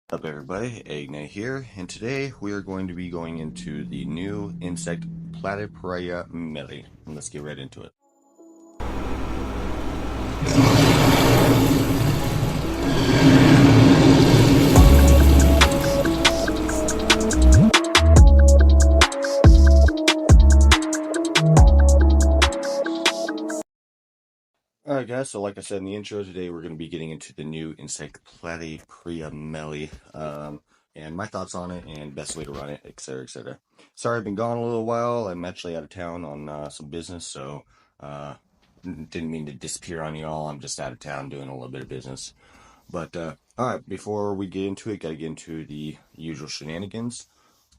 What's up everybody, Agne here, and today we are going to be going into the new insect Platypria Melli. And let's get right into it. Alright guys, so like I said in the intro, today we're going to be getting into the new insect Platypria Melli, and my thoughts on it and best way to run it, etc, etc. Sorry I've been gone a little while. I'm actually out of town on some business, so didn't mean to disappear on y'all. I'm just out of town doing a little bit of business. But alright, before we get into it, gotta get into the usual shenanigans.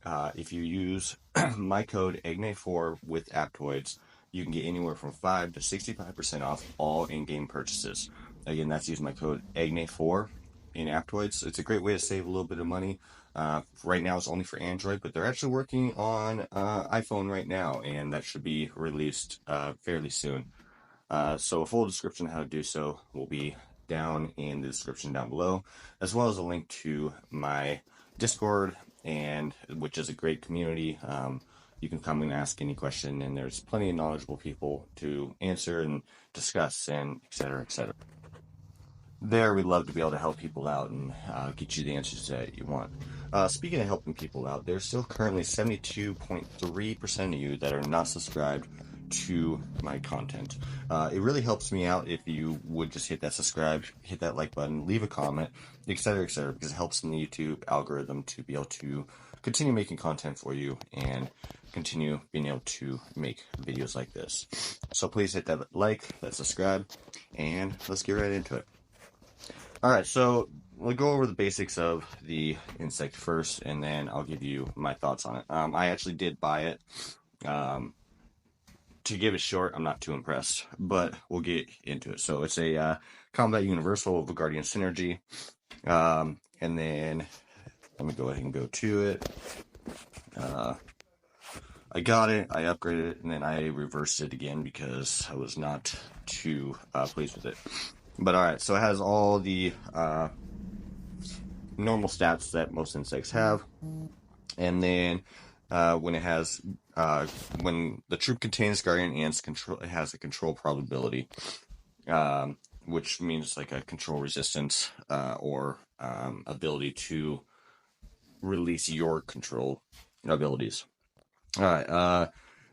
If you use my code EGNE4 with Aptoids, you can get anywhere from 5 to 65% off all in-game purchases. Again, that's using my code EGNE4 in Aptoids. It's a great way to save a little bit of money. Right now it's only for Android, but they're actually working on iPhone right now, and that should be released fairly soon. So a full description of how to do so will be down in the description down below, as well as a link to my Discord, and which is a great community. You can come and ask any question, and there's plenty of knowledgeable people to answer and discuss, and etc. etc. There, we love to be able to help people out and get you the answers that you want. Speaking of helping people out, there's still currently 72.3% of you that are not subscribed to my content. It really helps me out if you would just hit that subscribe, hit that like button, leave a comment, etc., because it helps the YouTube algorithm to be able to continue making content for you and continue being able to make videos like this. So please hit that like, that subscribe, and let's get right into it. Alright, so we'll go over the basics of the insect first, and then I'll give you my thoughts on it. I actually did buy it. To give it short, I'm not too impressed, but we'll get into it. So it's a Combat Universal of Guardian Synergy. And then, let me go ahead and go to it. I got it, I upgraded it, and then I reversed it again because I was not too pleased with it. But alright, so it has all the normal stats that most insects have. And then when the troop contains guardian ants, it has a control probability, which means like a control resistance or ability to release your control abilities. Alright,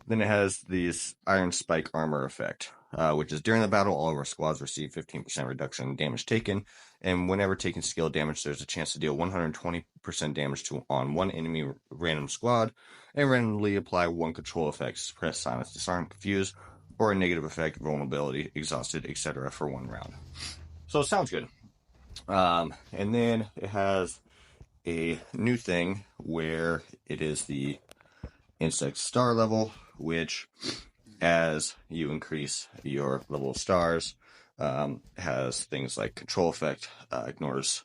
then it has this Iron Spike Armor effect, which is during the battle, all of our squads receive 15% reduction in damage taken, and whenever taking skill damage, there's a chance to deal 120% damage on one enemy random squad, and randomly apply one control effect: suppress, silence, disarm, confuse, or a negative effect: vulnerability, exhausted, etc. for 1 round. So it sounds good. And then it has a new thing where it is the insect star level, which as you increase your level of stars, has things like control effect, ignores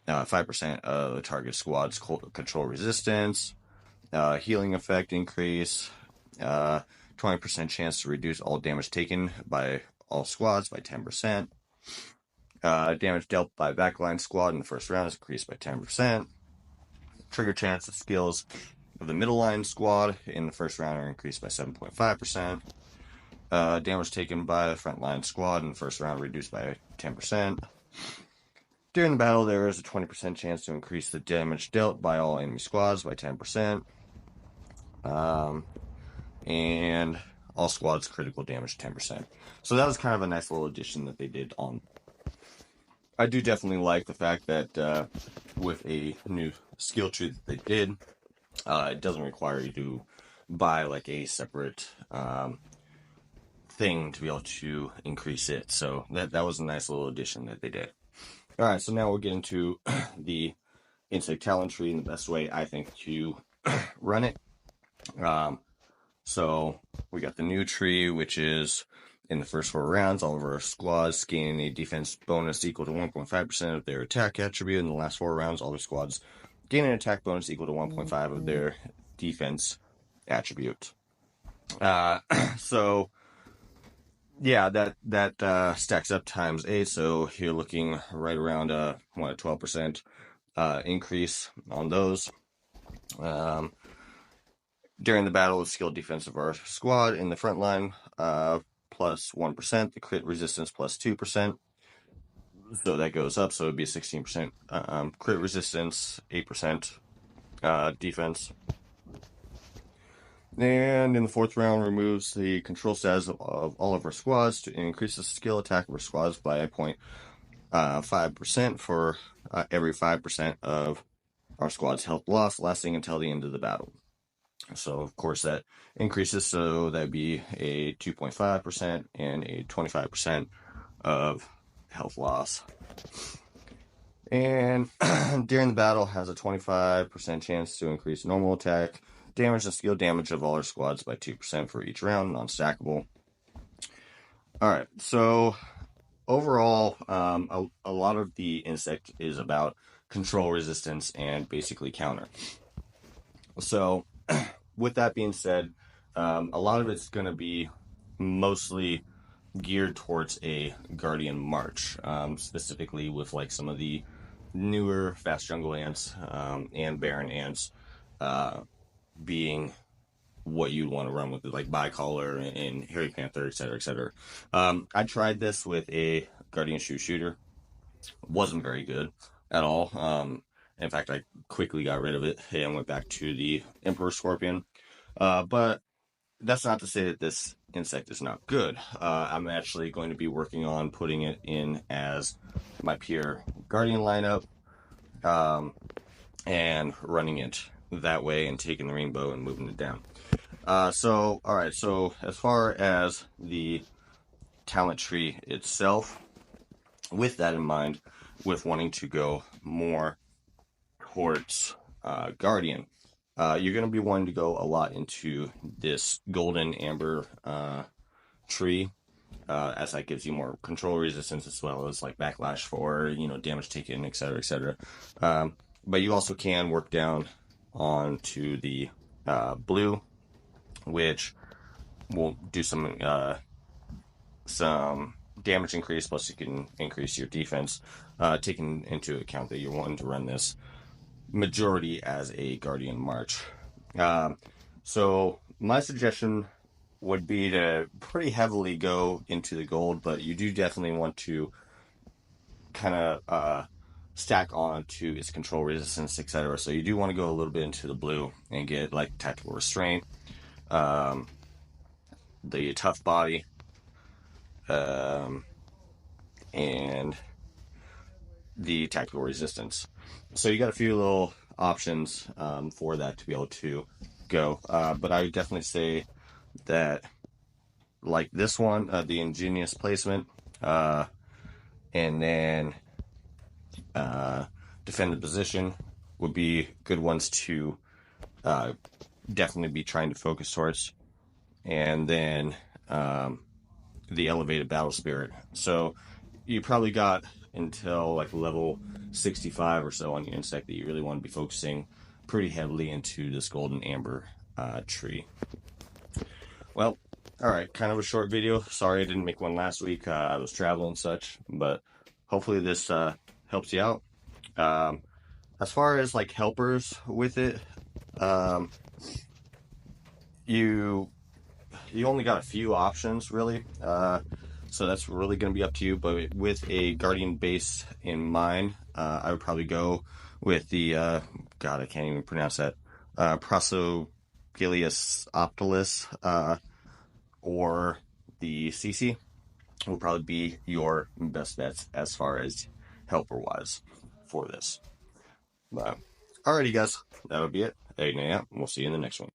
5% of the target squad's control resistance, healing effect increase, 20% chance to reduce all damage taken by all squads by 10%, damage dealt by backline squad in the first round is increased by 10%, trigger chance of skills of the middle line squad in the first round are increased by 7.5%. Damage taken by the frontline squad in the first round reduced by 10%. During the battle, there is a 20% chance to increase the damage dealt by all enemy squads by 10%. And all squads critical damage 10%. So that was kind of a nice little addition that they did on. I do definitely like the fact that with a new skill tree that they did, it doesn't require you to buy like a separate thing to be able to increase it. So that was a nice little addition that they did. Alright, so now we'll get into the insect talent tree and the best way I think to run it. So we got the new tree, which is in the first 4 rounds, all of our squads gaining a defense bonus equal to 1.5% of their attack attribute. In the last 4 rounds, all the squads gain an attack bonus equal to 1.5 of their defense attribute. So yeah, that stacks up times 8, so you're looking right around 12%. increase on those. During the battle, the skill defense of our squad in the front line plus 1%, the crit resistance plus 2%. So that goes up, so it'd be 16% crit resistance, 8% defense. And in the fourth round, removes the control status of all of our squads to increase the skill attack of our squads by 0.5% for every 5% of our squad's health loss, lasting until the end of the battle. So, of course, that increases, so that'd be a 2.5% and a 25% of health loss. And during the battle, has a 25% chance to increase normal attack damage and skill damage of all our squads by 2% for each round, non-stackable. Alright, so overall, a lot of the insect is about control resistance and basically counter. So, with that being said, a lot of it's going to be mostly geared towards a Guardian March, specifically with like some of the newer fast jungle ants and Baron ants being what you want to run with, like Bicolor and Hairy Panther, etc., etc. I tried this with a Guardian Shooter. Wasn't very good at all. In fact, I quickly got rid of it and went back to the Emperor Scorpion. But that's not to say that this insect is not good. I'm actually going to be working on putting it in as my pure Guardian lineup and running it that way and taking the rainbow and moving it down. Alright, so as far as the talent tree itself, with that in mind, with wanting to go more towards Guardian, you're going to be wanting to go a lot into this golden amber tree, as that gives you more control resistance as well as like backlash for, damage taken, etc., etc. But you also can work down onto the blue, which will do some damage increase, plus you can increase your defense, taking into account that you're wanting to run this majority as a Guardian March. So my suggestion would be to pretty heavily go into the gold, but you do definitely want to kind of stack on to its control resistance, etc. So you do want to go a little bit into the blue and get like tactical restraint, the tough body, and the tactical resistance. So you got a few little options for that to be able to go, but I would definitely say that like this one, the ingenious placement, and then defend the position would be good ones to definitely be trying to focus towards, and then the elevated battle spirit. So you probably got until like level 65 or so on your insect that you really want to be focusing pretty heavily into this golden amber tree. Well, alright, kind of a short video. Sorry I didn't make one last week. I was traveling and such, but hopefully this helps you out. As far as like helpers with it, you only got a few options really, so that's really going to be up to you. But with a Guardian base in mind, I would probably go with the God, I can't even pronounce that, Prosopagilius optilis, or the CC will probably be your best bets as far as helper wise for this. But alrighty guys, that would be it. We'll see you in the next one.